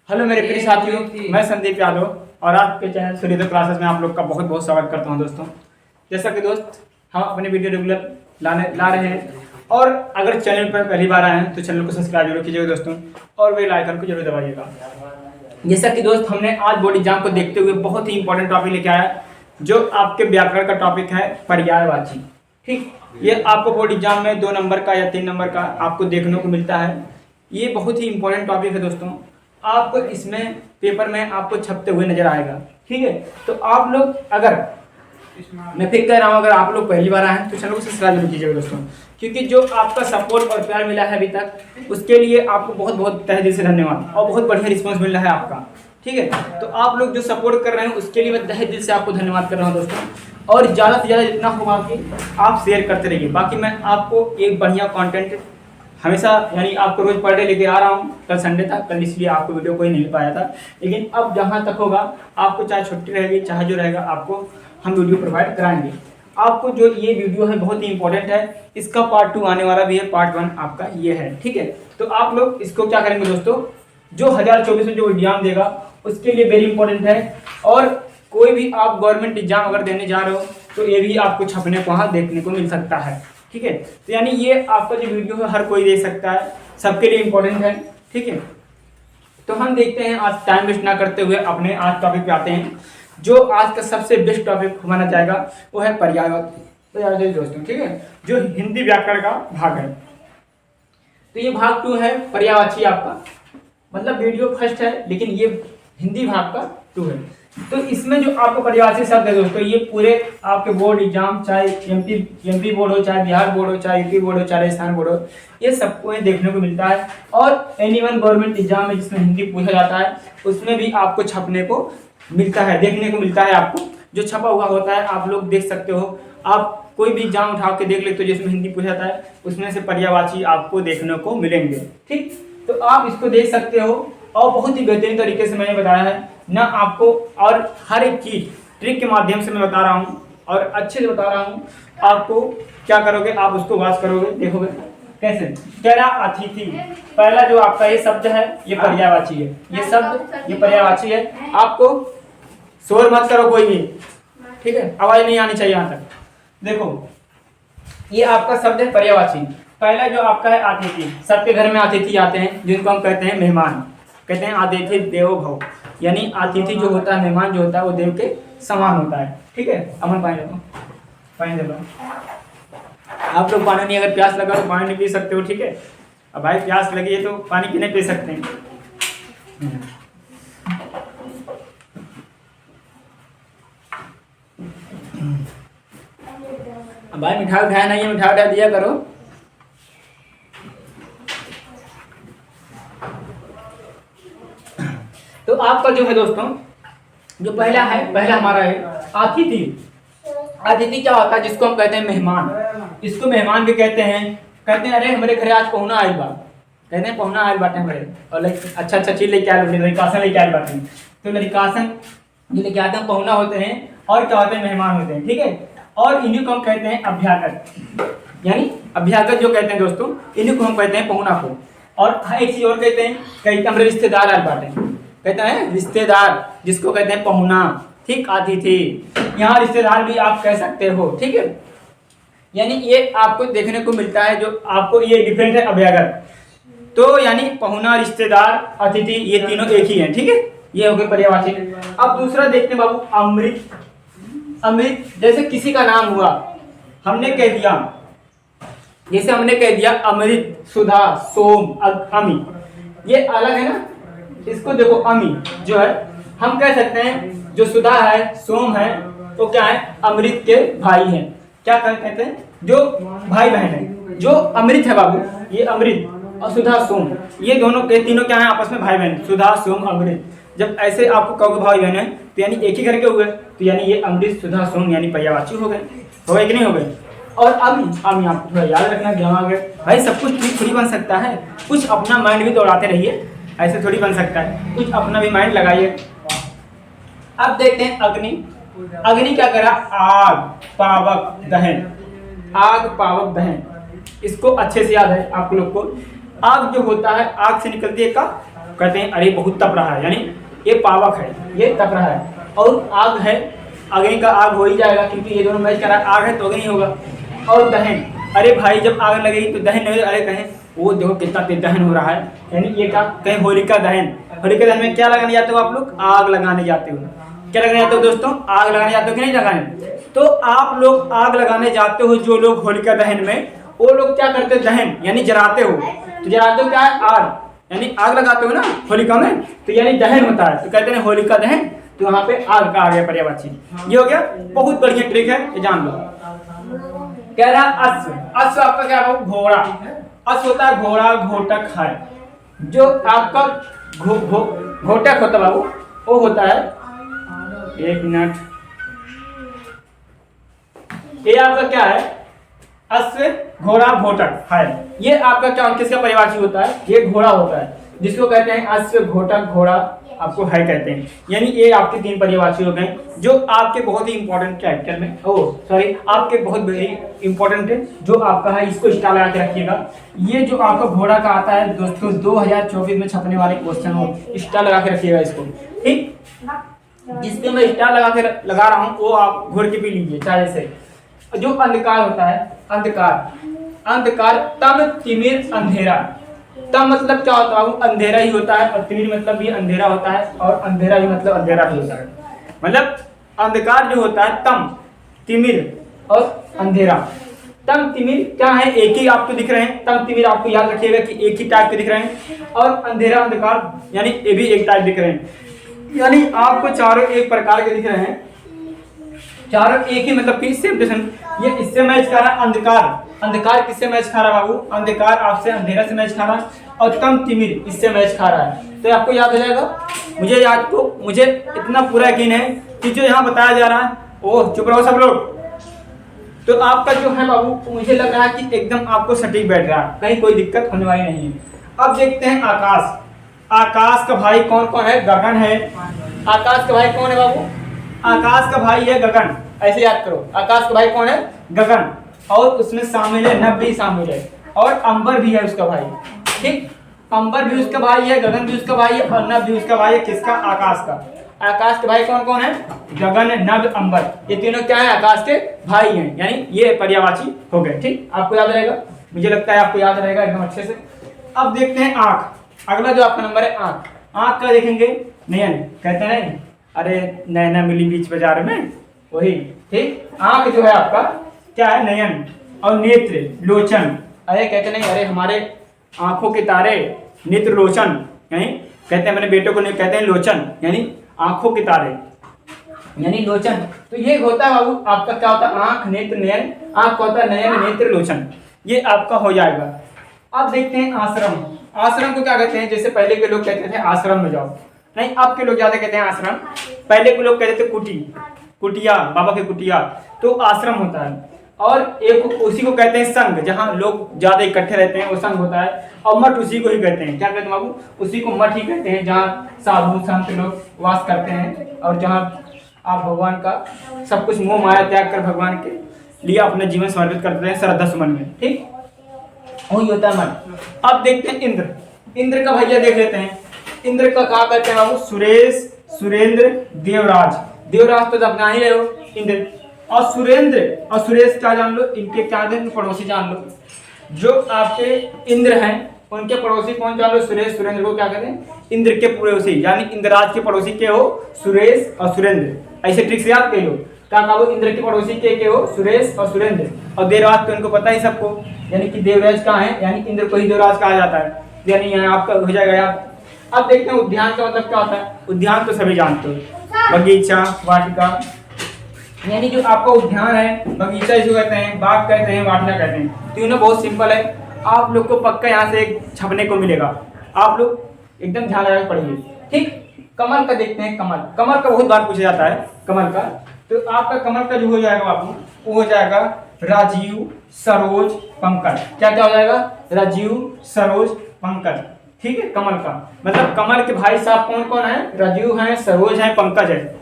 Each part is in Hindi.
हेलो मेरे प्रिय साथियों, मैं संदीप यादव और आपके चैनल सूर्योदय क्लासेस में आप लोग का बहुत बहुत स्वागत करता हूं। दोस्तों, जैसा कि दोस्त हम अपने वीडियो रेगुलर ला रहे हैं और अगर चैनल पर पहली बार आए हैं तो चैनल को सब्सक्राइब जरूर कीजिएगा दोस्तों और बेल आइकन को जरूर दबाइएगा। जैसा कि दोस्त हमने आज बोर्ड एग्जाम को देखते हुए बहुत ही इंपॉर्टेंट टॉपिक लेके आया जो आपके व्याकरण का टॉपिक है पर्यायवाची। ठीक, ये आपको बोर्ड एग्जाम में 2 नंबर का या 3 नंबर का आपको देखने को मिलता है। ये बहुत ही इंपॉर्टेंट टॉपिक है दोस्तों, आपको इसमें पेपर में आपको छपते हुए नजर आएगा। ठीक है, तो आप लोग अगर मैं फिर कह रहा हूँ अगर आप लोग पहली बार आए हैं तो चैनल को सब्सक्राइब जरूर कीजिएगा दोस्तों, क्योंकि जो आपका सपोर्ट और प्यार मिला है अभी तक उसके लिए आपको बहुत बहुत तहे दिल से धन्यवाद और बहुत बढ़िया रिस्पॉन्स मिल रहा है आपका। ठीक है, तो आप लोग जो सपोर्ट कर रहे हैं उसके लिए मैं तहे दिल से आपको धन्यवाद कर रहा हूँ दोस्तों। और ज़्यादा से ज़्यादा जितना होगा कि आप शेयर करते रहिए। बाकी मैं आपको एक बढ़िया कॉन्टेंट हमेशा यानी आपको रोज पर डे लेके आ रहा हूँ। कल संडे था, कल इसलिए आपको वीडियो कोई नहीं मिल पाया था, लेकिन अब जहाँ तक होगा आपको चाहे छुट्टी रहेगी चाहे जो रहेगा आपको हम वीडियो प्रोवाइड कराएंगे। आपको जो ये वीडियो है बहुत ही इंपॉर्टेंट है, इसका पार्ट 2 आने वाला भी है, पार्ट 1 आपका ये है। ठीक है, तो आप लोग इसको क्या करेंगे दोस्तों, जो 2024 में जो एग्जाम देगा उसके लिए वेरी इंपॉर्टेंट है। और कोई भी आप गवर्नमेंट एग्जाम अगर देने जा रहे हो तो ये भी आपको छपने को वहाँ देखने को मिल सकता है। ठीक है, तो यानी ये आपका जो वीडियो है हर कोई देख सकता है, सबके लिए इम्पोर्टेंट है। ठीक है, तो हम देखते हैं आज टाइम वेस्ट ना करते हुए अपने आज टॉपिक पे आते हैं। जो आज का सबसे बेस्ट टॉपिक माना जाएगा वो है पर्यायवाची दोस्तों। ठीक है, जो हिंदी व्याकरण का भाग है, तो ये भाग 2 है पर्यायवाची आपका, मतलब वीडियो फर्स्ट है लेकिन ये हिंदी भाग का 2 है। तो इसमें जो आपको पर्यायवाची शब्द है दोस्तों, ये पूरे आपके बोर्ड एग्जाम चाहे एमपी बोर्ड हो, चाहे बिहार बोर्ड हो, चाहे यूपी बोर्ड हो, चाहे राजस्थान बोर्ड हो, ये सबको देखने को मिलता है। और एनीवन गवर्नमेंट एग्जाम में जिसमें हिंदी पूछा जाता है उसमें भी आपको छपने को मिलता है, देखने को मिलता है। आपको जो छपा हुआ होता है आप लोग देख सकते हो। आप कोई भी एग्जाम उठा के देख लेते हो जिसमें हिंदी पूछा जाता है उसमें से पर्यायवाची आपको देखने को मिलेंगे। ठीक, तो आप इसको देख सकते हो और बहुत ही बेहतरीन तरीके से मैंने बताया है ना आपको, और हर एक चीज ट्रिक के माध्यम से मैं बता रहा हूँ और अच्छे से बता रहा हूँ। आपको क्या करोगे, आप उसको वाच करोगे, देखोगे कैसे। तेरा अतिथि, पहला जो आपका ये शब्द है ये पर्यायवाची है, ये शब्द ये पर्यायवाची है। आपको शोर मत करो कोई भी, ठीक है, आवाज नहीं आनी चाहिए यहाँ तक। देखो ये आपका शब्द है पर्यायवाची। पहला जो आपका है अतिथि, सबके घर में अतिथि आते हैं जिनको हम कहते हैं मेहमान, कहते हैं अतिथि देवो भव, यानी अतिथि जो होता है, मेहमान जो होता है वो देव के समान होता है। ठीक है, अमन पानी दे लो। आप लोग पानी नहीं, अगर प्यास लगा तो पानी नहीं पी सकते हो। ठीक है, अब भाई प्यास लगी है तो पानी क्यों नहीं पी सकते हैं। अब भाई मिठाई उठाया नहीं है, मिठाई उठा दिया करो। तो आपका जो है दोस्तों, जो पहला हमारा है अतिथि। अतिथि क्या होता है, जिसको हम कहते हैं मेहमान, इसको मेहमान भी कहते हैं अरे हमारे घरे आज पहुना आयल बा, कहते हैं पहुना आयल बाटे हमारे, और अच्छा चीज लेके आए, लड़कासन लेके आयल बाटे। तो लड़कासन जो लेके आते हैं पहुना होते हैं, और क्या होते हैं, मेहमान होते हैं। ठीक है, और इन्हीं को हम कहते हैं अभ्यागत, यानी अभ्यागत जो कहते हैं दोस्तों, इन्हीं को हम कहते हैं पहुना को। और एक चीज और कहते हैं हमारे रिश्तेदार आयल बाटे, कहते हैं रिश्तेदार, जिसको कहते हैं पहुना। ठीक, अतिथि, यहाँ रिश्तेदार भी आप कह सकते हो। ठीक है, यानी ये आपको देखने को मिलता है, जो आपको ये डिफरेंट है अभ्यागत। तो यानी पहुना, रिश्तेदार, अतिथि, ये तीनों एक ही हैं। ठीक है, ये हो गए पर्यायवाची। अब दूसरा देखते हैं बाबू, अमृत। अमृत जैसे किसी का नाम हुआ, हमने कह दिया, जैसे हमने कह दिया अमृत, सुधा, सोम, अमी, ये अलग है ना। इसको देखो, अमी जो है हम कह सकते हैं, जो सुधा है, सोम है, तो क्या है, अमृत के भाई हैं। क्या कहते हैं, जो भाई बहन है। जो अमृत है बाबू, ये अमृत और सुधा, सोम, ये दोनं के तीनों क्या है आपस में भाई बहन, सुधा, सोम, अमृत। जब ऐसे आपको कहोगे भाई बहन है तो यानी एक ही घर के हुए, तो यानी ये अमृत, सुधा, सोम यानी पर्यायवाची हो गए कि नहीं हो गए। और अमी आपको थोड़ा याद रखना, दिमाग है भाई, सब कुछ ठीक थोड़ी बन सकता है, कुछ अपना माइंड भी दौड़ाते रहिए, ऐसे थोड़ी बन सकता है, कुछ अपना भी माइंड लगाइए। अब देखते हैं अग्नि। अग्नि क्या करा, आग, पावक, दहन, आग, पावक, दहन। इसको अच्छे से याद है आप लोग को। आग जो होता है, आग से निकलती है कहते हैं अरे बहुत तप रहा है, यानी ये पावक है, ये तप रहा है। और आग है, अग्नि का आग हो ही जाएगा क्योंकि ये दोनों मैच कर रहा है, आग है तो अग्नि होगा। और दहन, अरे भाई जब आग लगेगी तो दहन नहीं, अरे कहें वो देखो कितना तेज दहन हो रहा है, यानी ये क्या, कहीं होलिका दहन। होलिका दहन में क्या लगाने जाते हो आप लोग? आग लगाने जाते हो। क्या लगाने जाते हो दोस्तों? आग लगाने जाते हो कि नहीं लगाने? तो आप लोग आग लगाने जाते हो, जो लोग होलिका दहन में, वो लोग क्या करते हैं? दहन यानी जलाते हो। तो जलाते हो क्या है? आग, यानी आग लगाते हो ना होलिका में, तो यानी दहन होता है, तो कहते हैं होलिका दहन। तो यहाँ पे आग का आ गया पर्यायवाची, ये हो गया। बहुत बढ़िया ट्रिक है, ये जान लो। कह रहा अश्व, अश्व आपका क्या है? घोड़ा। अश्व होता है घोड़ा, घोटक है। जो आपका घोटक होता है बाबू, वो होता है, एक मिनट, ये आपका क्या है? अश्व, घोड़ा, घोटक है। ये आपका क्या, किसका पर्यायवाची होता है? ये घोड़ा होता है, जिसको कहते हैं अश्व, घोटक, घोड़ा, आपको है कहते हैं। यानी ये आपके 3 पर्यायवाची हो गए, जो आपके बहुत ही इंपॉर्टेंट कैरेक्टर में, आपके बहुत इंपॉर्टेंट है, जो आपका है, इसको स्टार लगा के रखिएगा। ये जो आपका घोड़ा का आता है दोस्तों, 2024 में छपने वाले क्वेश्चन हो, स्टार लगा के रखिएगा इसको, ठीक। जिसपे मैं स्टार लगा रहा हूँ वो आप घोड़ के भी लीजिए चाहे से। जो अंधकार होता है, अंधकार, अंधकार, तम तिमिर अंधेरा। तम मतलब क्या होता है? अंधेरा ही होता है, और तिमिर मतलब भी अंधेरा होता है, और अंधेरा ही मतलब अंधेरा ही होता है। मतलब अंधकार जो होता है, तम, तिमिर और अंधेरा। तम तिमिर क्या है? एक ही आपको दिख रहे हैं। तम तिमिर आपको याद रखिएगा कि एक ही टाइप के दिख रहे हैं, और अंधेरा, अंधकार, यानी ये भी एक टाइप दिख रहे हैं। यानी आपको चारों एक प्रकार के दिख रहे हैं, चारों एक ही मतलब कि सेम टू सेम। ये इससे मैच कर रहा है अंधकार, अंधकार किससे मैच खा रहा है बाबू? अंधकार आपसे अंधेरा से मैच खा रहा है, और तम तिमिर इससे मैच खा रहा है। तो आपको याद हो जाएगा। मुझे इतना पूरा यकीन है कि जो यहाँ बताया जा रहा है, ओह चुप रहो सब लोग। तो आपका जो है बाबू, मुझे लग रहा है कि एकदम आपको सटीक बैठ रहा है, कहीं कोई दिक्कत होने वाली नहीं है। अब देखते हैं आकाश। आकाश का भाई कौन कौन है? गगन है। आकाश का भाई कौन है बाबू? आकाश का भाई है गगन, ऐसे याद करो। आकाश का भाई कौन है? गगन। और उसमें शामिल है, नभ भी शामिल है, और अंबर भी है उसका भाई, ठीक। अंबर भी उसका भाई है, गगन भी उसका भाई है, और नभ भी उसका भाई है। किसका? आकाश का। आकाश के भाई कौन कौन है? गगन, नभ, अंबर, ये तीनों क्या है? आकाश के भाई हैं, यानी ये पर्यायवाची हो गए, ठीक। आपको याद रहेगा, मुझे लगता है आपको याद रहेगा एकदम अच्छे से। अब देखते हैं आंख। अगला जो आपका नंबर है आंख। आंख का देखेंगे, नयन कहते हैं नहीं, अरे नैना मिली बीच बाजार में, वही, ठीक। आंख जो है आपका क्या है? नयन। और नेत्र, लोचन, अरे कहते नहीं, अरे हमारे आंखों के तारे, नेत्र लोचन, यानी कहते हैं, मेरे बेटों को नहीं कहते हैं लोचन, यानी आंखों के तारे, यानी लोचन। तो ये होता है बाबू आपका क्या होता है? आंख, नेत्र, नयन। आंख का होता है नयन, नेत्र, लोचन, ये आपका हो जाएगा। अब देखते हैं आश्रम। आश्रम को क्या कहते हैं? जैसे पहले के लोग कहते थे आश्रम में जाओ, नहीं अब के लोग ज्यादा कहते हैं आश्रम। पहले के लोग कहते थे कुटी, कुटिया, बाबा की कुटिया, तो आश्रम होता है। और एक उसी को कहते हैं संघ, जहाँ लोग ज्यादा इकट्ठे रहते हैं वो संघ होता है। और मठ उसी को ही कहते हैं, क्या कहते हैं बाबू? उसी को मठ ही कहते हैं, जहाँ साधु संत लोग वास करते हैं, और जहाँ आप भगवान का सब कुछ मोह माया त्याग कर भगवान के लिए अपना जीवन समर्पित करते हैं श्रद्धा सुमन में, ठीक, वही होता है मन। अब देखते हैं इंद्र। इंद्र का भैया देख लेते हैं। इंद्र का कहा कहते हैं बाबू? सुरेश, सुरेंद्र, देवराज। देवराज तो अपना ही रहे हो, इंद्र। और सुरेंद्र और सुरेश क्या जान लो? इनके क्या दिन पड़ोसी जान लो। जो आपके इंद्र हैं उनके पड़ोसी कौन जान लो? सुरेश, सुरेंद्र को क्या कहते हैं? इंद्र के पड़ोसी, यानी इंद्रराज के पड़ोसी के हो सुरेश और सुरेंद्र। ऐसे ट्रिक से याद कर लो। क्या कहा? इंद्र के पड़ोसी के हो सुरेश और सुरेंद्र। और देवराज तो इनको पता ही सबको, यानी कि देवराज कहाँ है, यानी इंद्र को ही देवराज कहा जाता है, यानी यहाँ आपका हो जाएगा याद। अब देखते हैं उद्यान का मतलब क्या होता है? उद्यान तो सभी जानते हो, बगीचा, वाटिका, यानी जो आपका उद्यान है, बगीचा इसको कहते हैं, बाग कहते हैं, वाटिका कहते हैं। तीनों बहुत सिंपल है, आप लोग को पक्का यहाँ से एक छपने को मिलेगा, आप लोग एकदम ध्यान लगा पढ़िए, ठीक। कमल का देखते हैं। कमल, कमल का बहुत बार पूछा जाता है कमल का। तो आपका कमल का जो हो जाएगा बाबू, वो हो जाएगा राजीव, सरोज, पंकज। क्या क्या हो जाएगा? राजीव, सरोज, पंकज, ठीक है। कमल का मतलब कमल के भाई साहब कौन कौन है? राजीव है, सरोज है, पंकज है।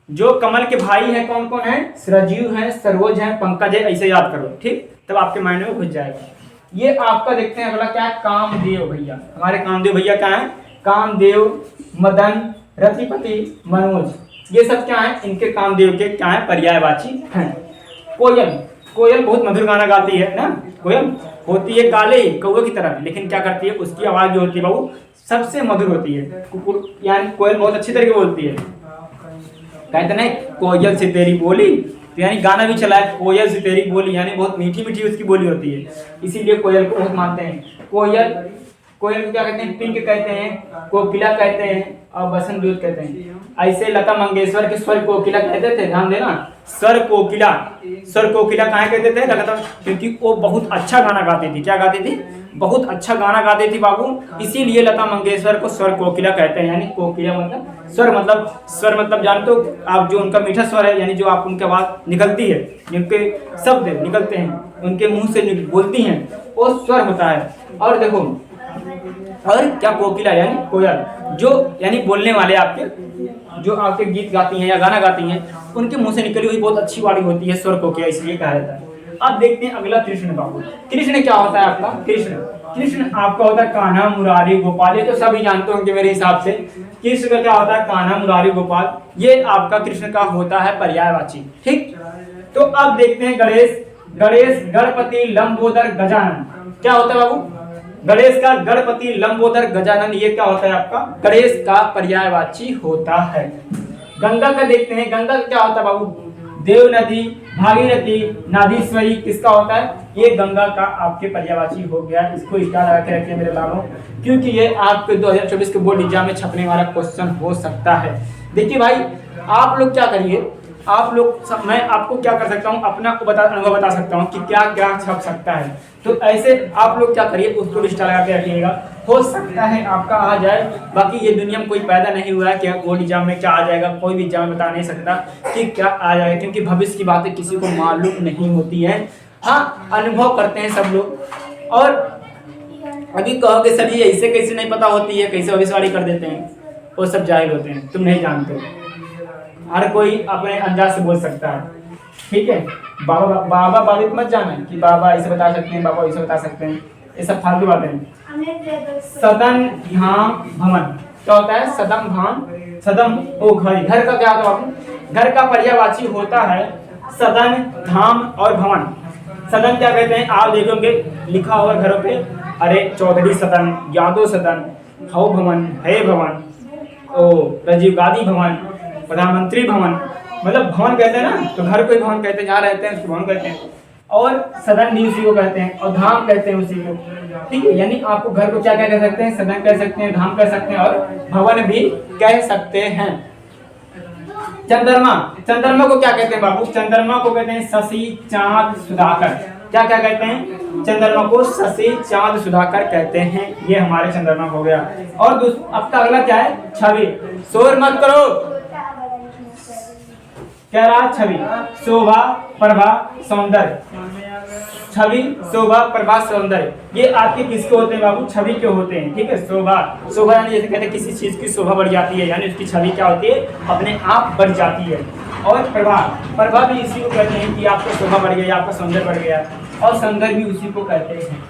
जो कमल के भाई हैं कौन कौन है? राजीव है, सरोज है, पंकज है, ऐसे याद करो, ठीक, तब आपके माइंड में घुस जाएगा। ये आपका देखते हैं अगला क्या है? कामदेव भैया। हमारे कामदेव भैया क्या है? कामदेव, मदन, रतिपति, मनोज, ये सब क्या है, इनके कामदेव के क्या है, पर्यायवाची हैं। कोयल, कोयल बहुत मधुर गाना गाती है ना। कोयल होती है काले कौवे की तरह, लेकिन क्या करती है, उसकी आवाज जो होती है वो सबसे मधुर होती है। कुकुर यानी कोयल बहुत अच्छी तरीके बोलती है। कहते नहीं कोयल से तेरी बोली, तो यानी गाना भी चला है कोयल से तेरी बोली, यानी बहुत मीठी मीठी उसकी बोली होती है, इसीलिए कोयल को बहुत मानते हैं। कोयल, कोयल को क्या कहते हैं, पिंक कहते हैं, कोकिला कहते हैं और बसंत दूत कहते हैं। ऐसे लता मंगेशकर के स्वर कोकिला कहते थे, ध्यान देना, स्वर कोकिला, स्वर कोकिला कहाँ कहते थे, लगातार, क्योंकि वो बहुत अच्छा गाना गाती थी। क्या गाती थी, बहुत अच्छा गाना गाती थी बाबू, इसीलिए लता मंगेशकर को स्वर कोकिला कहते हैं। यानी कोकिला मतलब स्वर मतलब जानते हो आप, जो उनका मीठा स्वर है, यानी जो आप उनकी आवाज निकलती है, जिनके शब्द निकलते हैं उनके मुंह से बोलती हैं, वो स्वर होता है। और देखो, और क्या कोकिला यानी कोयल, जो यानी बोलने वाले आपके, जो आपके गीत गाती हैं या गाना गाती हैं, उनके मुंह से निकली हुई बहुत अच्छी वाली होती है स्वर कोकिला, इसलिए कहा जाता है। अब देखते हैं अगला कृष्ण बाबू। कृष्ण क्या होता है आपका, कृष्ण, कृष्ण आपका होता है कान्हा, मुरारी, गोपाल, ये तो सभी जानते होंगे मेरे हिसाब से। कृष्ण का क्या होता है, कान्हा, मुरारी, गोपाल, ये आपका कृष्ण का होता है पर्यायवाची। ठीक, तो अब देखते हैं गणेश, गणेश, गणपति, लंबोदर, गजानन, क्या होता है बाबू, गणेश का गणपति, लंबोदर, गजानन, ये क्या होता है आपका, गणेश का पर्यायवाची होता है। गंगा का देखते हैं, गंगा का क्या होता है बाबू, देव नदी, भागीरथी, नादीश्वरी, किसका होता है, ये गंगा का आपके पर्यायवाची हो गया। इसको स्टार लगा के रखिए मेरे लालों, क्योंकि ये आपके 2024 के बोर्ड एग्जाम में छपने वाला क्वेश्चन हो सकता है। देखिए भाई, आप लोग क्या करिए, आप लोग मैं आपको क्या कर सकता हूँ, अपना अनुभव बता सकता हूँ कि क्या क्या छप सकता है। तो ऐसे आप लोग क्या करिए, उसको लिस्टा लगा के रखिएगा, हो सकता है आपका आ जाए। बाकी ये दुनिया में कोई पैदा नहीं हुआ है कि बोर्ड एग्जाम में क्या आ जाएगा, कोई भी एग्जाम बता नहीं सकता कि क्या आ जाएगा, क्योंकि भविष्य की बातें किसी को मालूम नहीं होती है। हाँ, अनुभव करते हैं सब लोग। और अभी कहोगे सर ये ऐसे कैसे नहीं पता होती है, कैसे भविष्यवाणी कर देते हैं, वो सब जाहिल होते हैं, तुम नहीं जानते। हर कोई अपने अंदाज से बोल सकता है, ठीक है। बाबा बाबा बाबा मत जाना कि बाबा ऐसे बता सकते हैं, बाबा ऐसे बता सकते हैं, ये सब फालतू बातें हैं। सदन, धाम, भवन, क्या होता है, सदम, धाम, सदम ओ घर, घर का क्या होता है बाबू, घर का पर्यायवाची होता है सदन, धाम और भवन। सदन क्या कहते हैं, आप देखोगे लिखा होगा घरों पे, अरे चौधरी सदन, यादव सदन, हव भवन, है भवन, ओ राजीव गांधी भवन, प्रधानमंत्री भवन, मतलब भवन कहते हैं ना, तो घर को भवन कहते हैं, जहाँ रहते हैं उसको भवन कहते हैं। और सदन भी उसी को कहते हैं, और धाम कहते हैं उसी को, ठीक है। यानी आपको घर को क्या क्या कह सकते हैं, सदन कह सकते हैं, धाम कह सकते हैं और भवन भी कह सकते हैं। चंद्रमा, चंद्रमा को क्या कहते हैं बाबू, चंद्रमा को कहते हैं शशि, चांद, सुधाकर, क्या क्या कहते हैं, चंद्रमा को शशि, चांद, सुधाकर कहते हैं। ये हमारे चंद्रमा हो गया। और आपका अगला क्या है, छवि, शोर मत करो, कह रहा छवि, शोभा, प्रभा, सौंदर्य, छवि, शोभा, प्रभा, सौंदर्य, ये आपके किसके होते हैं बाबू, छवि के होते हैं, ठीक है। शोभा, शोभा यानी जैसे कहते हैं किसी चीज की शोभा बढ़ जाती है, यानी उसकी छवि क्या होती है, अपने आप बढ़ जाती है। और प्रभा, प्रभा भी इसी को कहते हैं कि आपका शोभा बढ़ गया, आपका सौंदर्य बढ़ गया, और सौंदर्य भी उसी को कहते हैं,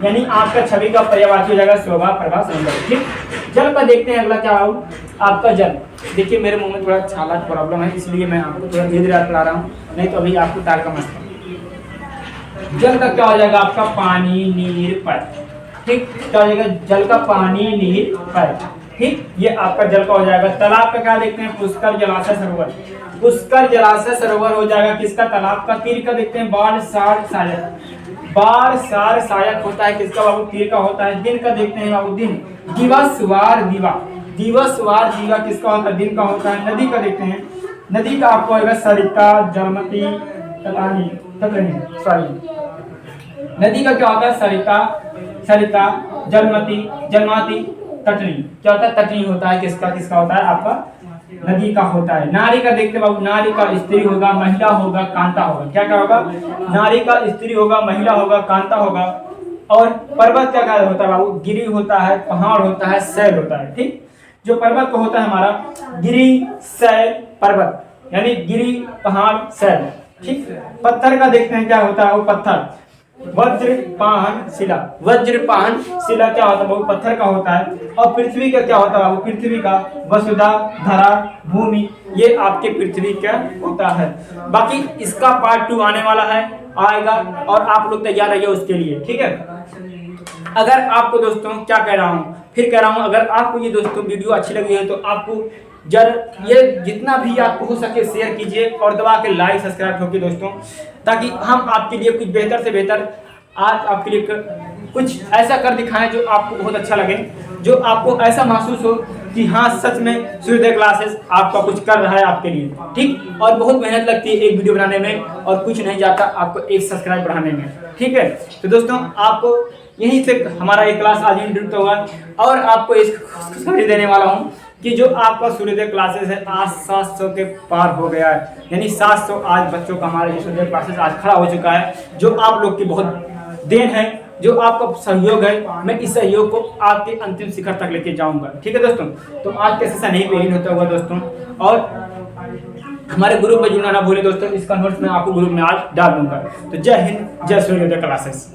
यानी आपका छवि का पर्यायवाची हो जाएगा शोभा, प्रभा, सौंदर्य, ठीक। जल का देखते हैं अगला क्या हो, आपका जल। देखिए मेरे मुंह में थोड़ा छाला प्रॉब्लम है, इसलिए मैं आपको थोड़ा धीरे धीरे ला रहा हूँ, नहीं तो अभी आपको तार का मस्त। जल का क्या हो जाएगा आपका, पानी, नीर, पय, ठीक। क्या हो जाएगा, जल का पानी, नीर, पय, ठीक। ये आपका जल का हो जाएगा। तालाब का क्या देखते हैं, पुष्कर, जलाशय, सरोवर, पुष्कर, जलाशय, सरोवर हो जाएगा किसका, तालाब का। तीर का देखते हैं, बाढ़, सार, सायक, बाढ़, सार, सायक होता है किसका बाबू, तीर का होता है। दिन का देखते हैं बाबू, दिन, दिवस, वार, दिवा, दिवस, वार, दिवा किसका होता है, दिन का होता है। नदी का देखते हैं, नदी का आपको होगा सरिता, जलमती, तलानी, सॉरी, नदी का क्या होता है, सरिता, सरिता, जलमती, जलमाती, तटनी, क्या होता है, तटनी होता है किसका, किसका होता है आपका, नदी का होता है। नारी का देखते बाबू, नारी का स्त्री होगा, महिला होगा, कांता होगा, क्या क्या होगा, नारी का स्त्री होगा, महिला होगा, कांता होगा। और पर्वत क्या क्या होता है बाबू, गिरी होता है, पहाड़ होता है, शैल होता है, ठीक। जो पर्वत को होता है हमारा गिरी, शैल, पर्वत, यानी गिरी, पहाड़, शैल, ठीक। पत्थर का देखते हैं क्या होता है वो, पत्थर, वज्रपाहन शिला। वज्रपाहन शिला क्या होता है? वो पत्थर का होता है। और पृथ्वी का क्या होता है? वो पृथ्वी का वसुधा धरा भूमि, ये आपके पृथ्वी का होता है। बाकी इसका पार्ट 2 आने वाला है, आएगा, और आप लोग तैयार रहिए उसके लिए, ठीक है। अगर आपको दोस्तों क्या कह रहा हूँ, फिर कह रहा हूँ, अगर आपको ये दोस्तों वीडियो अच्छी लगी है तो आपको ये जितना भी आपको हो सके शेयर कीजिए और दबा के लाइक सब्सक्राइब ठोकिए दोस्तों, ताकि हम आपके लिए कुछ बेहतर से बेहतर आज आपके लिए कुछ ऐसा कर दिखाएं जो आपको बहुत अच्छा लगे, जो आपको ऐसा महसूस हो कि हाँ सच में सूर्योदय क्लासेस आपका कुछ कर रहा है आपके लिए, ठीक। और बहुत मेहनत लगती है एक वीडियो बनाने में और कुछ नहीं जाता आपको एक सब्सक्राइब बढ़ाने में, ठीक है। तो दोस्तों आपको यहीं से हमारा एक क्लास आज इंट्रोड्यूस होगा, और आपको इस खुशखबरी देने वाला हूँ कि जो आपका सूर्योदय क्लासेस है आज 700 के पार हो गया है, यानी 700 आज बच्चों का हमारे सूर्योदय क्लासेस आज खड़ा हो चुका है, जो आप लोग की बहुत देन है, जो आपका सहयोग है। मैं इस सहयोग को आपके अंतिम शिखर तक लेके जाऊंगा, ठीक है दोस्तों। तो आज का सेशन यहीं पे एंड होता हुआ दोस्तों, और हमारे ग्रुप में जुड़ना ना भूलें दोस्तों, इसका नोट्स मैं आपको ग्रुप में आज डाल दूंगा। तो जय हिंद, जय सूर्योदय क्लासेस।